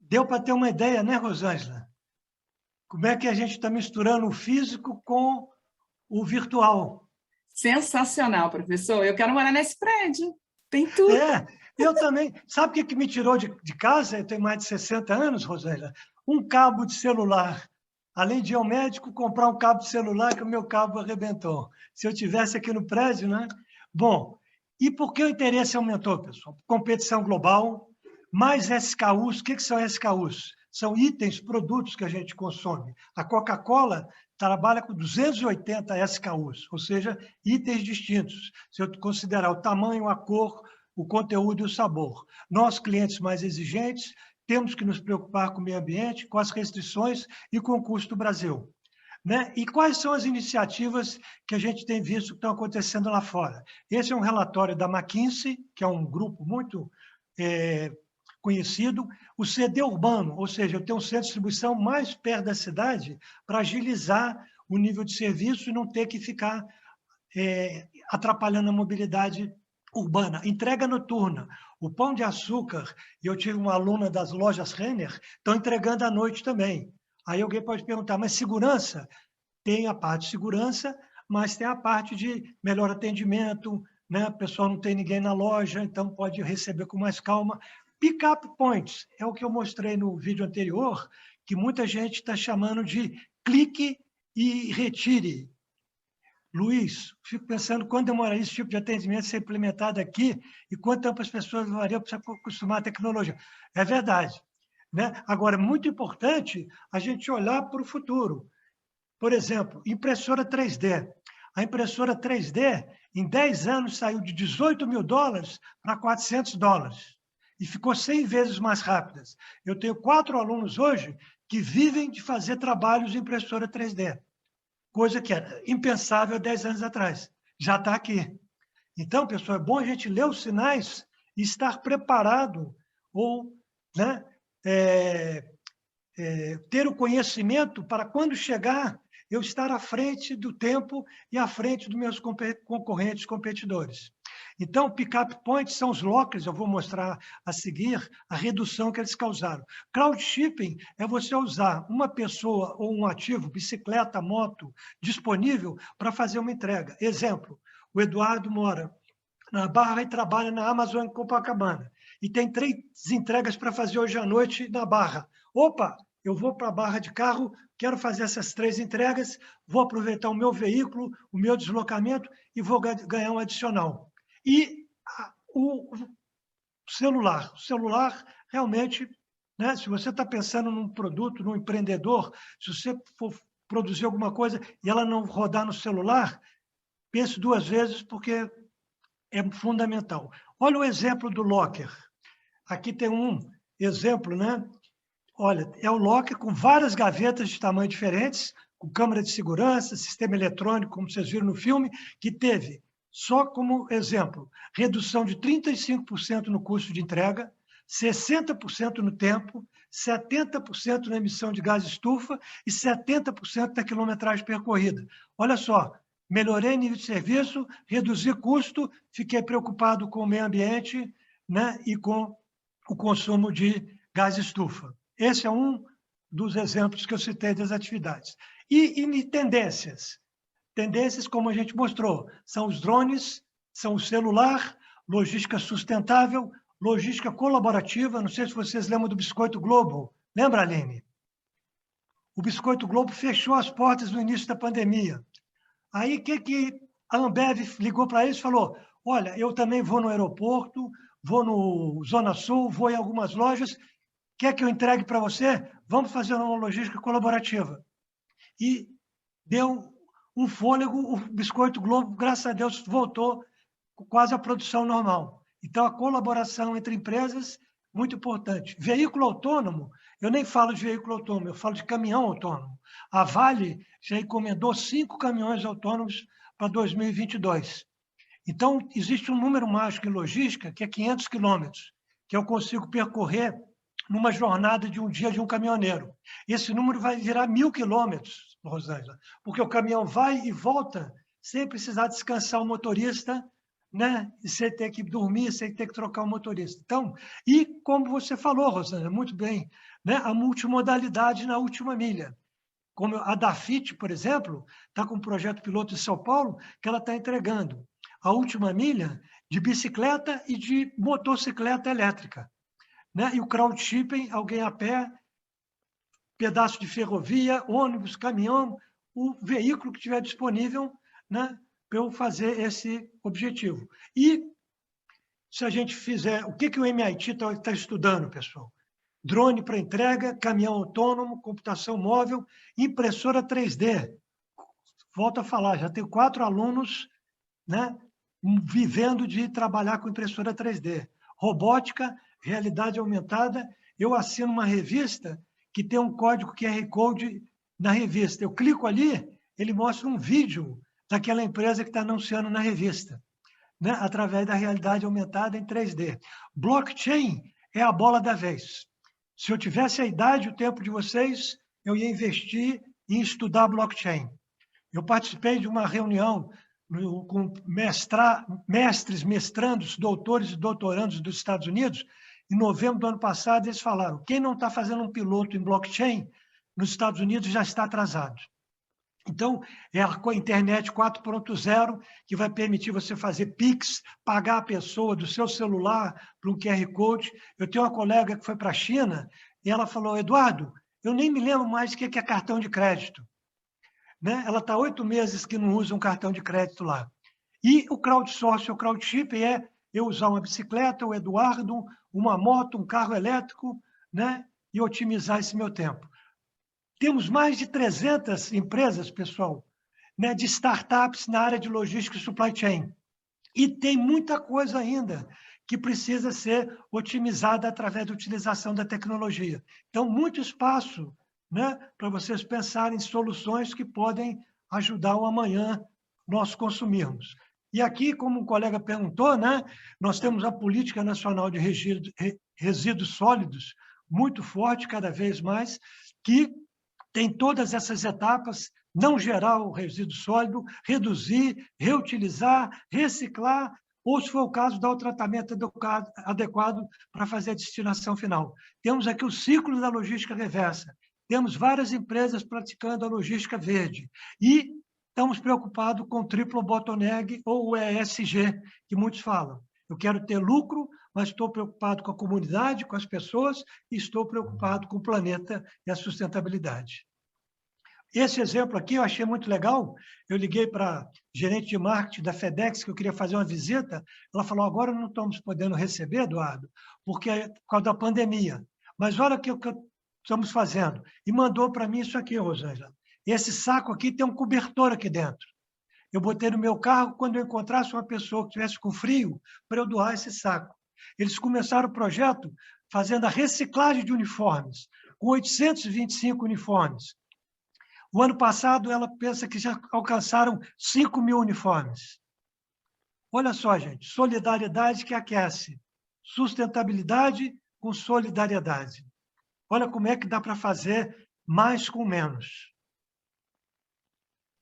Deu para ter uma ideia, né, Rosângela? Como é que a gente está misturando o físico com o virtual. Sensacional, professor. Eu quero morar nesse prédio. Tem tudo. Eu também. Sabe o que me tirou de casa? Eu tenho mais de 60 anos, Rosângela. Um cabo de celular. Além de ir ao médico, comprar um cabo de celular, que o meu cabo arrebentou. Se eu tivesse aqui no prédio, né? Bom, e por que o interesse aumentou, pessoal? Competição global, mais SKUs. O que são SKUs? São itens, produtos que a gente consome. A Coca-Cola trabalha com 280 SKUs, ou seja, itens distintos. Se eu considerar o tamanho, a cor, o conteúdo e o sabor. Nós, clientes mais exigentes, temos que nos preocupar com o meio ambiente, com as restrições e com o custo do Brasil. Né? E quais são as iniciativas que a gente tem visto que estão acontecendo lá fora? Esse é um relatório da McKinsey, que é um grupo muito conhecido, o CD urbano, ou seja, eu tenho um centro de distribuição mais perto da cidade para agilizar o nível de serviço e não ter que ficar atrapalhando a mobilidade urbana. Entrega noturna. O Pão de Açúcar, e eu tive uma aluna das lojas Renner, estão entregando à noite também. Aí alguém pode perguntar, mas segurança? Tem a parte de segurança, mas tem a parte de melhor atendimento, né? O pessoal não tem ninguém na loja, então pode receber com mais calma. Pick-up points, é o que eu mostrei no vídeo anterior, que muita gente está chamando de clique e retire. Luiz, fico pensando quando demoraria esse tipo de atendimento ser implementado aqui e quanto tempo as pessoas levariam para se acostumar à tecnologia. É verdade. Né? Agora, é muito importante a gente olhar para o futuro. Por exemplo, impressora 3D. A impressora 3D, em 10 anos, saiu de $18 mil para $400 e ficou 100 vezes mais rápidas. Eu tenho 4 alunos hoje que vivem de fazer trabalhos de impressora 3D, coisa que era impensável há 10 anos atrás. Já está aqui. Então, pessoal, é bom a gente ler os sinais e estar preparado ou, né, ter o conhecimento para, quando chegar, eu estar à frente do tempo e à frente dos meus concorrentes, competidores. Então, pick-up points são os lockers, eu vou mostrar a seguir a redução que eles causaram. Crowd shipping é você usar uma pessoa ou um ativo, bicicleta, moto, disponível para fazer uma entrega. Exemplo, o Eduardo mora na Barra e trabalha na Amazon em Copacabana. E tem 3 entregas para fazer hoje à noite na Barra. Opa, eu vou para a Barra de carro, quero fazer essas 3 entregas, vou aproveitar o meu veículo, o meu deslocamento e vou ganhar um adicional. E o celular. O celular, realmente, né, se você está pensando num produto, num empreendedor, se você for produzir alguma coisa e ela não rodar no celular, pense 2 vezes, porque é fundamental. Olha o exemplo do locker. Aqui tem um exemplo, né? Olha, é o locker com várias gavetas de tamanho diferentes, com câmera de segurança, sistema eletrônico, como vocês viram no filme, que teve, só como exemplo, redução de 35% no custo de entrega, 60% no tempo, 70% na emissão de gás estufa e 70% da quilometragem percorrida. Olha só, melhorei nível de serviço, reduzi custo, fiquei preocupado com o meio ambiente, né, e com o consumo de gás estufa. Esse é um dos exemplos que eu citei das atividades. E tendências? Tendências, como a gente mostrou, são os drones, são o celular, logística sustentável, logística colaborativa. Não sei se vocês lembram do Biscoito Globo. Lembra, Aline? O Biscoito Globo fechou as portas no início da pandemia. Aí, o que a Ambev ligou para eles e falou, olha, eu também vou no aeroporto, vou no Zona Sul, vou em algumas lojas, quer que eu entregue para você? Vamos fazer uma logística colaborativa. E deu um fôlego, o Biscoito Globo, graças a Deus, voltou quase à produção normal. Então, a colaboração entre empresas, muito importante. Veículo autônomo, eu nem falo de veículo autônomo, eu falo de caminhão autônomo. A Vale já encomendou 5 caminhões autônomos para 2022. Então, existe um número mágico em logística, que é 500 quilômetros, que eu consigo percorrer numa jornada de um dia de um caminhoneiro. Esse número vai virar 1.000 quilômetros, Rosângela, porque o caminhão vai e volta sem precisar descansar o motorista, né? E sem ter que dormir, sem ter que trocar o motorista. Então, e como você falou, Rosângela, muito bem, né? A multimodalidade na última milha. Como a Dafit, por exemplo, está com um projeto piloto em São Paulo que ela está entregando a última milha de bicicleta e de motocicleta elétrica. Né? E o crowdshipping, alguém a pé, pedaço de ferrovia, ônibus, caminhão, o veículo que estiver disponível, né, para eu fazer esse objetivo. E se a gente fizer... O que o MIT está estudando, pessoal? Drone para entrega, caminhão autônomo, computação móvel, impressora 3D. Volto a falar, já tenho 4 alunos, né, vivendo de trabalhar com impressora 3D. Robótica, realidade aumentada. Eu assino uma revista que tem um código QR Code na revista. Eu clico ali, ele mostra um vídeo daquela empresa que está anunciando na revista, né, através da realidade aumentada em 3D. Blockchain é a bola da vez. Se eu tivesse a idade e o tempo de vocês, eu ia investir em estudar blockchain. Eu participei de uma reunião com mestres, mestrandos, doutores e doutorandos dos Estados Unidos. Em novembro do ano passado, eles falaram, quem não está fazendo um piloto em blockchain nos Estados Unidos já está atrasado. Então, é a internet 4.0 que vai permitir você fazer Pix, pagar a pessoa do seu celular para um QR Code. Eu tenho uma colega que foi para a China e ela falou, Eduardo, eu nem me lembro mais o que é cartão de crédito. Né? Ela está 8 meses que não usa um cartão de crédito lá. E o crowdsourcing, o crowdshipping é eu usar uma bicicleta, o Eduardo, uma moto, um carro elétrico, né? E otimizar esse meu tempo. Temos mais de 300 empresas, pessoal, né, de startups na área de logística e supply chain. E tem muita coisa ainda que precisa ser otimizada através da utilização da tecnologia. Então, muito espaço, né, para vocês pensarem em soluções que podem ajudar o amanhã nós consumirmos. E aqui, como um colega perguntou, né, nós temos a Política Nacional de Resíduos Sólidos, muito forte, cada vez mais, que tem todas essas etapas, não gerar o resíduo sólido, reduzir, reutilizar, reciclar, ou, se for o caso, dar o tratamento adequado para fazer a destinação final. Temos aqui o ciclo da logística reversa. Temos várias empresas praticando a logística verde. E estamos preocupados com o triplo bottleneck, ou o ESG, que muitos falam. Eu quero ter lucro, mas estou preocupado com a comunidade, com as pessoas, e estou preocupado com o planeta e a sustentabilidade. Esse exemplo aqui eu achei muito legal. Eu liguei para a gerente de marketing da FedEx, que eu queria fazer uma visita. Ela falou, agora não estamos podendo receber, Eduardo, porque é por causa da pandemia. Mas olha o que estamos fazendo. E mandou para mim isso aqui, Rosângela. Esse saco aqui tem um cobertor aqui dentro. Eu botei no meu carro, quando eu encontrasse uma pessoa que estivesse com frio, para eu doar esse saco. Eles começaram o projeto fazendo a reciclagem de uniformes. com 825 uniformes. O ano passado, ela pensa que já alcançaram 5.000 uniformes. Olha só, gente, solidariedade que aquece, sustentabilidade com solidariedade. Olha como é que dá para fazer mais com menos.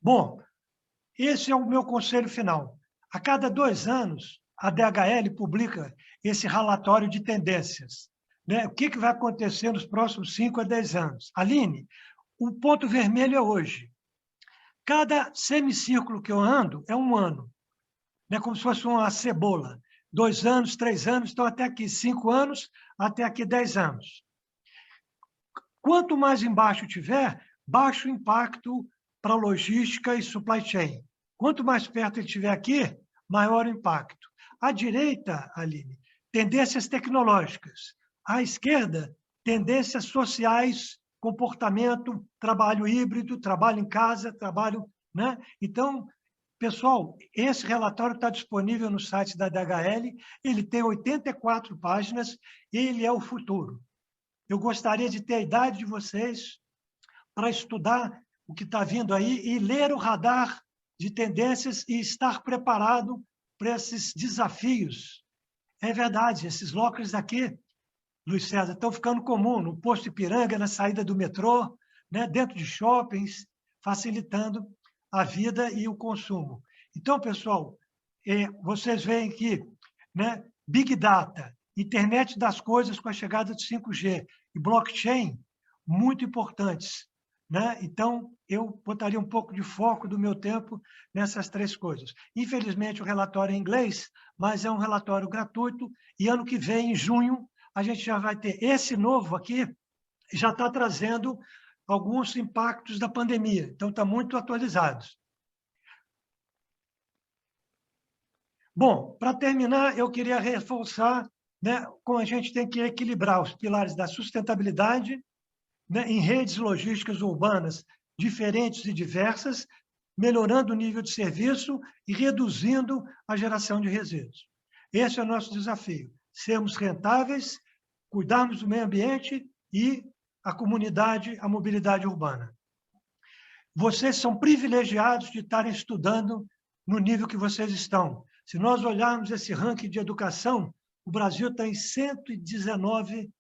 Bom, esse é o meu conselho final. A cada 2 anos, a DHL publica esse relatório de tendências. Né? O que vai acontecer nos próximos 5 a 10 anos? Aline, o ponto vermelho é hoje. Cada semicírculo que eu ando é 1 ano. Né? Como se fosse uma cebola. 2 anos, 3 anos, então até aqui 5 anos, até aqui 10 anos. Quanto mais embaixo tiver, baixo impacto para logística e supply chain. Quanto mais perto ele estiver aqui, maior o impacto. À direita, Aline, tendências tecnológicas. À esquerda, tendências sociais, comportamento, trabalho híbrido, trabalho em casa, trabalho... Né? Então, pessoal, esse relatório está disponível no site da DHL, ele tem 84 páginas, ele é o futuro. Eu gostaria de ter a idade de vocês para estudar o que está vindo aí e ler o radar de tendências e estar preparado para esses desafios. É verdade, esses lockers aqui, Luiz César, estão ficando comum no posto Ipiranga, na saída do metrô, né, dentro de shoppings, facilitando a vida e o consumo. Então, pessoal, vocês veem que, né, Big Data, internet das coisas com a chegada de 5G e blockchain, muito importantes. Né? Então, eu botaria um pouco de foco do meu tempo nessas 3 coisas. Infelizmente, o relatório é em inglês, mas é um relatório gratuito, e ano que vem, em junho, a gente já vai ter esse novo aqui, já está trazendo alguns impactos da pandemia, então está muito atualizado. Bom, para terminar, eu queria reforçar, né, como a gente tem que equilibrar os pilares da sustentabilidade, né, em redes logísticas urbanas diferentes e diversas, melhorando o nível de serviço e reduzindo a geração de resíduos. Esse é o nosso desafio, sermos rentáveis, cuidarmos do meio ambiente e a comunidade, a mobilidade urbana. Vocês são privilegiados de estarem estudando no nível que vocês estão. Se nós olharmos esse ranking de educação, o Brasil está em 119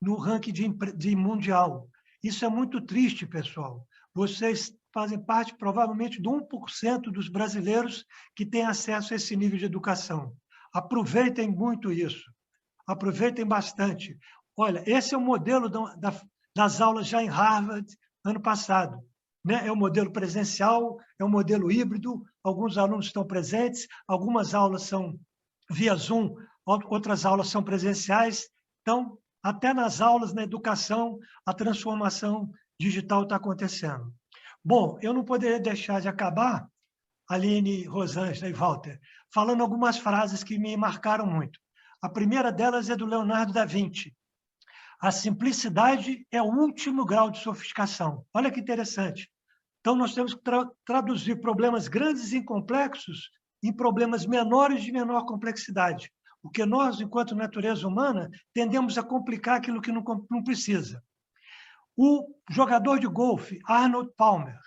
no ranking de mundial. Isso é muito triste, pessoal. Vocês fazem parte, provavelmente, de 1% dos brasileiros que têm acesso a esse nível de educação. Aproveitem muito isso. Aproveitem bastante. Olha, esse é o modelo das aulas já em Harvard, ano passado. Né? É o modelo presencial, é o modelo híbrido, alguns alunos estão presentes, algumas aulas são via Zoom, outras aulas são presenciais. Então, até nas aulas, na educação, a transformação digital está acontecendo. Bom, eu não poderia deixar de acabar, Aline, Rosângela e Walter, falando algumas frases que me marcaram muito. A primeira delas é do Leonardo da Vinci. A simplicidade é o último grau de sofisticação. Olha que interessante. Então, nós temos que traduzir problemas grandes e complexos em problemas menores de menor complexidade. Porque nós, enquanto natureza humana, tendemos a complicar aquilo que não precisa. O jogador de golfe, Arnold Palmer,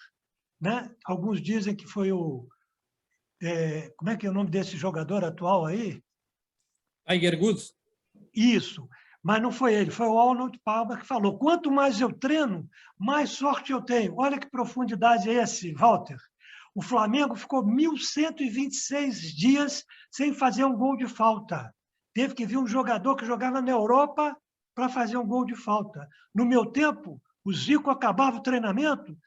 né? Alguns dizem que foi o... como é que é o nome desse jogador atual aí? Tiger Woods. Isso, mas não foi ele, foi o Arnold Palmer que falou, quanto mais eu treino, mais sorte eu tenho. Olha que profundidade é esse, Walter. O Flamengo ficou 1.126 dias sem fazer um gol de falta. Teve que vir um jogador que jogava na Europa para fazer um gol de falta. No meu tempo, o Zico acabava o treinamento,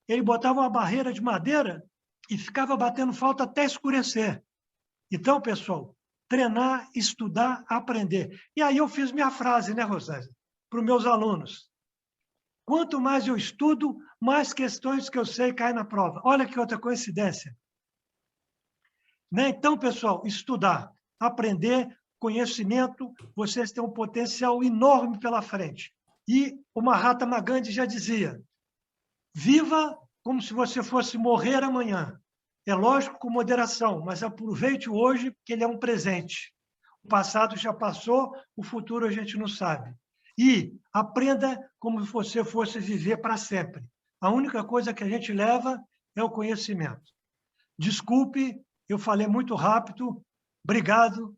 ele botava uma barreira de madeira e ficava batendo falta até escurecer. Então, pessoal, treinar, estudar, aprender. E aí eu fiz minha frase, né, Rosângela, para os meus alunos. Quanto mais eu estudo, mais questões que eu sei caem na prova. Olha que outra coincidência. Né? Então, pessoal, estudar, aprender, conhecimento, vocês têm um potencial enorme pela frente. E o Mahatma Gandhi já dizia, viva como se você fosse morrer amanhã. É lógico, com moderação, mas aproveite hoje, que ele é um presente. O passado já passou, o futuro a gente não sabe. e aprenda como se você fosse viver para sempre. A única coisa que a gente leva é o conhecimento. Desculpe, eu falei muito rápido. Obrigado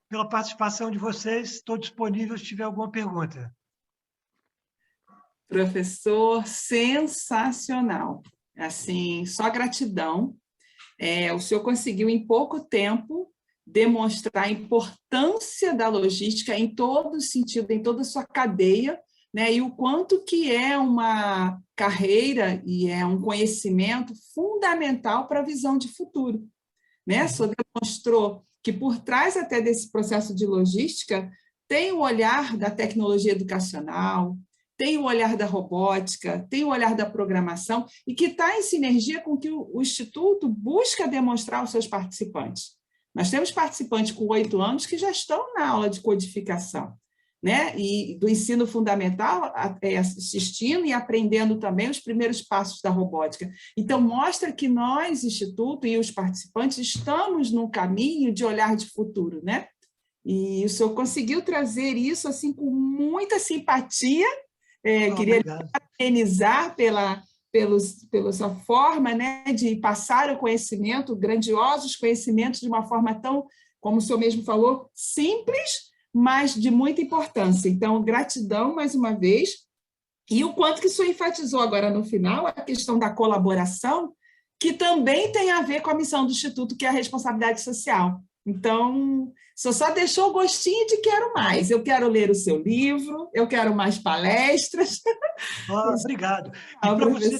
pela participação de vocês. Estou disponível se tiver alguma pergunta. Professor, sensacional. Assim, só gratidão. O senhor conseguiu, em pouco tempo, demonstrar a importância da logística em todo sentido, em toda a sua cadeia, né? E o quanto que é uma carreira e é um conhecimento fundamental para a visão de futuro, né? O senhor demonstrou que por trás até desse processo de logística tem o olhar da tecnologia educacional, tem o olhar da robótica, tem o olhar da programação, e que está em sinergia com o que o Instituto busca demonstrar aos seus participantes. Nós temos participantes com 8 anos que já estão na aula de codificação, né? E do ensino fundamental, assistindo e aprendendo também os primeiros passos da robótica. Então, mostra que nós, Instituto, e os participantes, estamos num caminho de olhar de futuro, né? E o senhor conseguiu trazer isso assim, com muita simpatia. Queria parabenizar pela sua forma, né, de passar o conhecimento, grandiosos conhecimentos, de uma forma tão, como o senhor mesmo falou, simples, mas de muita importância. Então, gratidão mais uma vez. E o quanto que o senhor enfatizou agora no final, a questão da colaboração, que também tem a ver com a missão do Instituto, que é a responsabilidade social. Então, o senhor só deixou o gostinho de quero mais. Eu quero ler o seu livro, eu quero mais palestras. Obrigado. E para você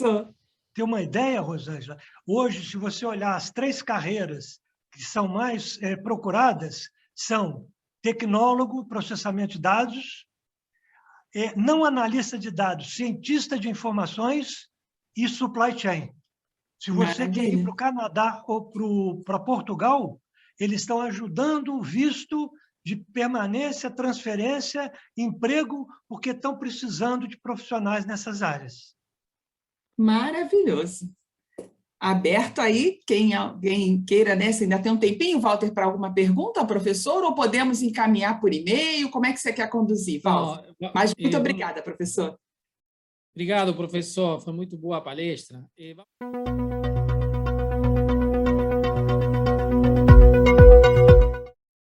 ter uma ideia, Rosângela, hoje, se você olhar as 3 carreiras que são mais procuradas, são tecnólogo, processamento de dados, não analista de dados, cientista de informações e supply chain. Se você quer ir para o Canadá ou para Portugal, eles estão ajudando o visto de permanência, transferência, emprego, porque estão precisando de profissionais nessas áreas. Maravilhoso. Aberto aí, quem alguém queira, né? Se ainda tem um tempinho, Walter, para alguma pergunta, professor, ou podemos encaminhar por e-mail? Como é que você quer conduzir, Walter? Mas muito obrigada, professor. Obrigado, professor. Foi muito boa a palestra.